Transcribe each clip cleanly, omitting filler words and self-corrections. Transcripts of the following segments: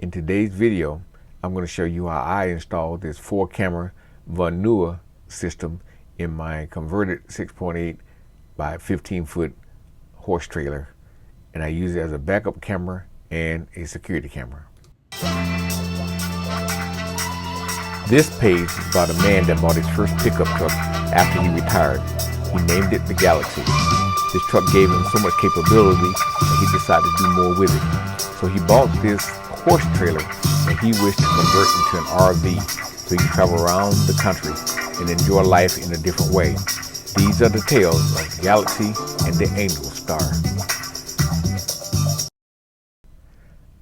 In today's video, I'm going to show you how I installed this 4-camera Von Neuer system in my converted 6.8 by 15-foot horse trailer, and I use it as a backup camera and a security camera. This page is about a man that bought his first pickup truck after he retired. He named it the Galaxy. This truck gave him so much capability that he decided to do more with it. So he bought this horse trailer and he wished to convert into an RV so he can travel around the country and enjoy life in a different way. These are the tales of the Galaxy and the Angel Star.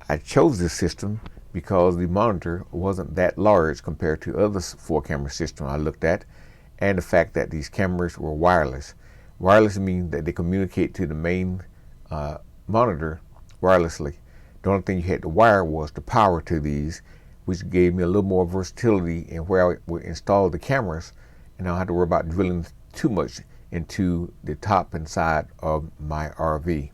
I chose this system because the monitor wasn't that large compared to other 4-camera systems I looked at, and the fact that these cameras were wireless. Wireless means that they communicate to the main monitor wirelessly. The only thing you had to wire was the power to these, which gave me a little more versatility in where I would install the cameras, and I don't have to worry about drilling too much into the top and side of my RV.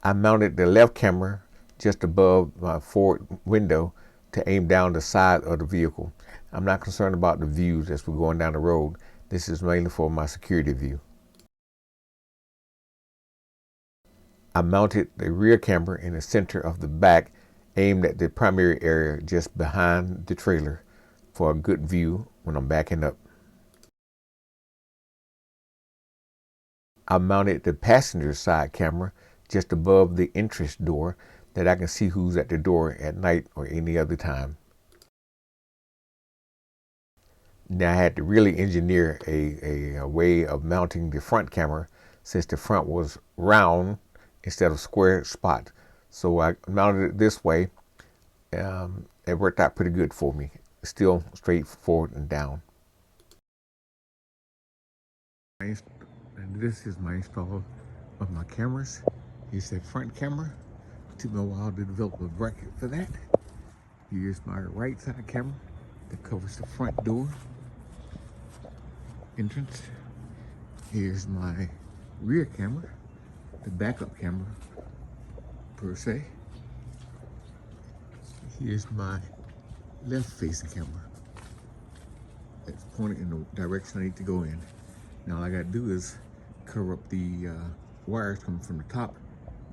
I mounted the left camera just above my forward window to aim down the side of the vehicle. I'm not concerned about the views as we're going down the road. This is mainly for my security view. I mounted the rear camera in the center of the back, aimed at the primary area just behind the trailer for a good view when I'm backing up. I mounted the passenger side camera just above the entrance door that I can see who's at the door at night or any other time. Now I had to really engineer a way of mounting the front camera since the front was round instead of square spot. So I mounted it this way. It worked out pretty good for me. Still straight forward and down. And this is my install of my cameras. Here's the front camera. It took me a while to develop a bracket for that. Here's my right side camera that covers the front door entrance. Here's my rear camera, the backup camera per se. Here's my left facing camera that's pointed in the direction I need to go in. Now all I gotta do is cover up the wires coming from the top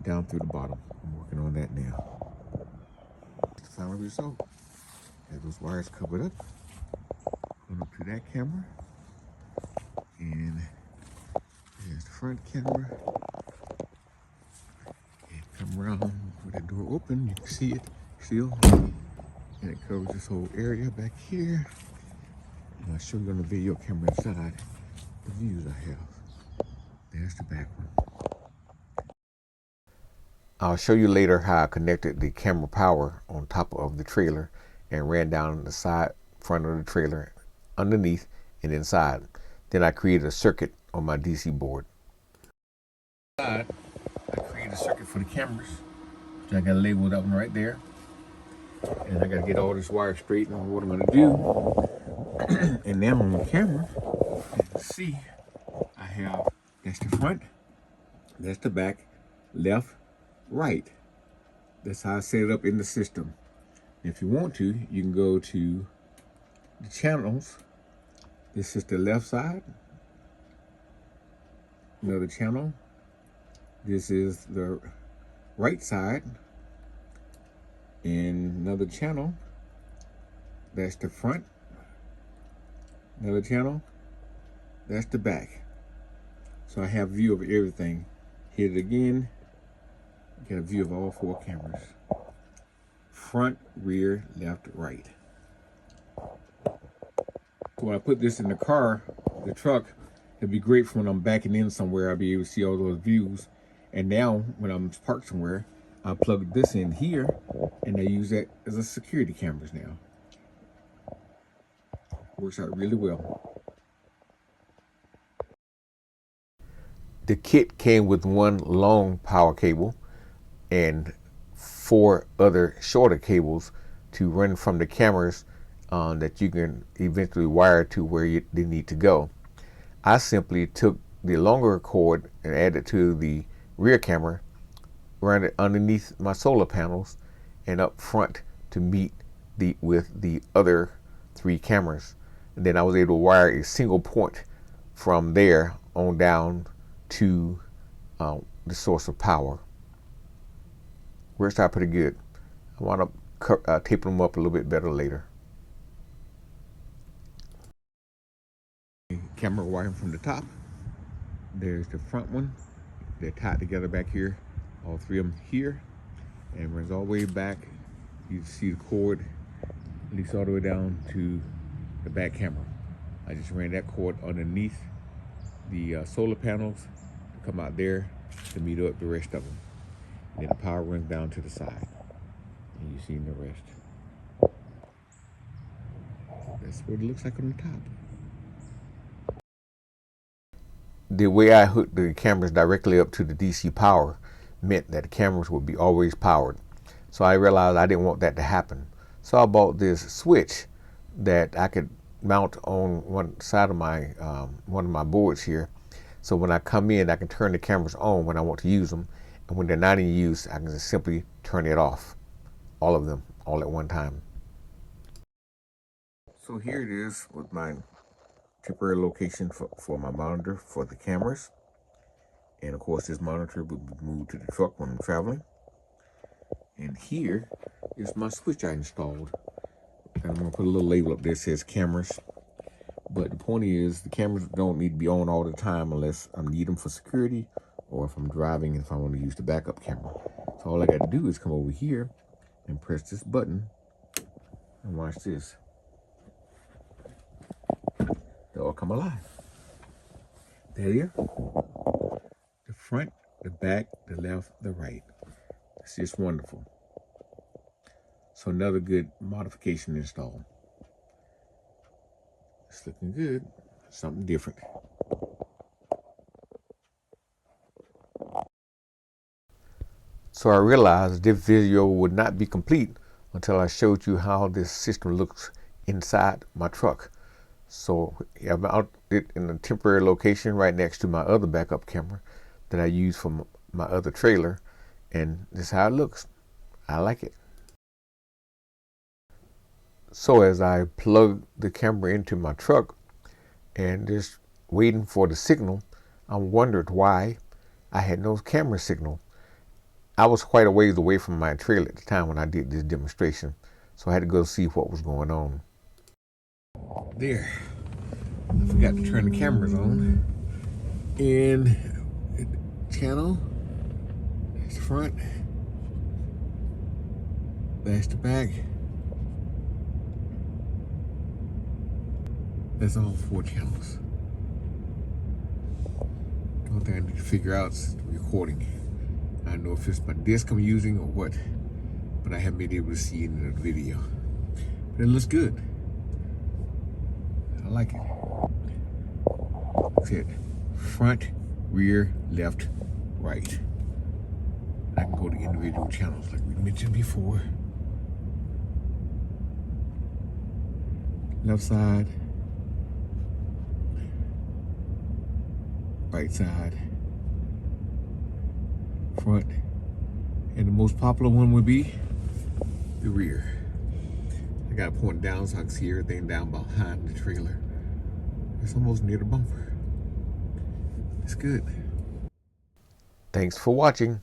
down through the bottom. I'm working on that now. The final result. Have those wires covered up. Going up to that camera. And there's the front camera. And come around with the door open. You can see it still. And it covers this whole area back here. And I'll show you on the video camera inside the views I have. There's the back one. I'll show you later how I connected the camera power on top of the trailer and ran down the side front of the trailer underneath and inside. Then I created a circuit on my DC board. I created a circuit for the cameras. So I got to label that one right there. And I got to get all this wire straight on what I'm going to do. And now on the camera, you can see I have, that's the front, that's the back, left, right. That's how I set it up in the system. If you want to, you can go to the channels. This is the left side, another channel. This is the right side, and another channel. That's the front, another channel. That's the back. So I have a view of everything. Hit it again. Get a view of all 4 cameras. Front, rear, left, right. So when I put this in the car, the truck, it'd be great for when I'm backing in somewhere. I'll be able to see all those views. And now when I'm parked somewhere, I'll plug this in here and I use that as a security cameras now. Works out really well. The kit came with one long power cable and 4 other shorter cables to run from the cameras that you can eventually wire to where they need to go. I simply took the longer cord and added to the rear camera run it underneath my solar panels and up front to meet with the other 3 cameras. And then I was able to wire a single point from there on down to the source of power. Works out pretty good. I wound up taping them up a little bit better later. Camera wiring from the top. There's the front one. They're tied together back here. All 3 of them here. And runs all the way back. You see the cord leaks all the way down to the back camera. I just ran that cord underneath the solar panels to come out there to meet up the rest of them. And then the power runs down to the side. And you see the rest. That's what it looks like on the top. The way I hooked the cameras directly up to the DC power meant that the cameras would be always powered. So I realized I didn't want that to happen. So I bought this switch that I could mount on one side of my one of my boards here. So when I come in, I can turn the cameras on when I want to use them. And when they're not in use, I can just simply turn it off. All of them, all at one time. So here it is with my temporary location for my monitor for the cameras. And of course this monitor will be moved to the truck when I'm traveling. And here is my switch I installed. And I'm gonna put a little label up there that says cameras. But the point is the cameras don't need to be on all the time unless I need them for security or if I'm driving and if I want to use the backup camera. So all I got to do is come over here and press this button and watch this. They all come alive. There you go. The front, the back, the left, the right. It's just wonderful. So another good modification install. It's looking good. Something different. So I realized this video would not be complete until I showed you how this system looks inside my truck. So I'm out it in a temporary location right next to my other backup camera that I use for my other trailer, and this is how it looks. I like it. So as I plug the camera into my truck and just waiting for the signal, I wondered why I had no camera signal. I was quite a ways away from my trailer at the time when I did this demonstration, so I had to go see what was going on. There, I forgot to turn the cameras on. And channel, that's the front, that's the back. That's all 4 channels. The only thing I need to figure out is the recording. I don't know if it's my disc I'm using or what, but I haven't been able to see it in the video. But it looks good. I like it. That's it. Front, rear, left, right. I can go to individual channels like we mentioned before. Left side, right side, front, and the most popular one would be the rear. I got it pointing down so I can see everything down behind the trailer. It's almost near the bumper. It's good. Thanks for watching.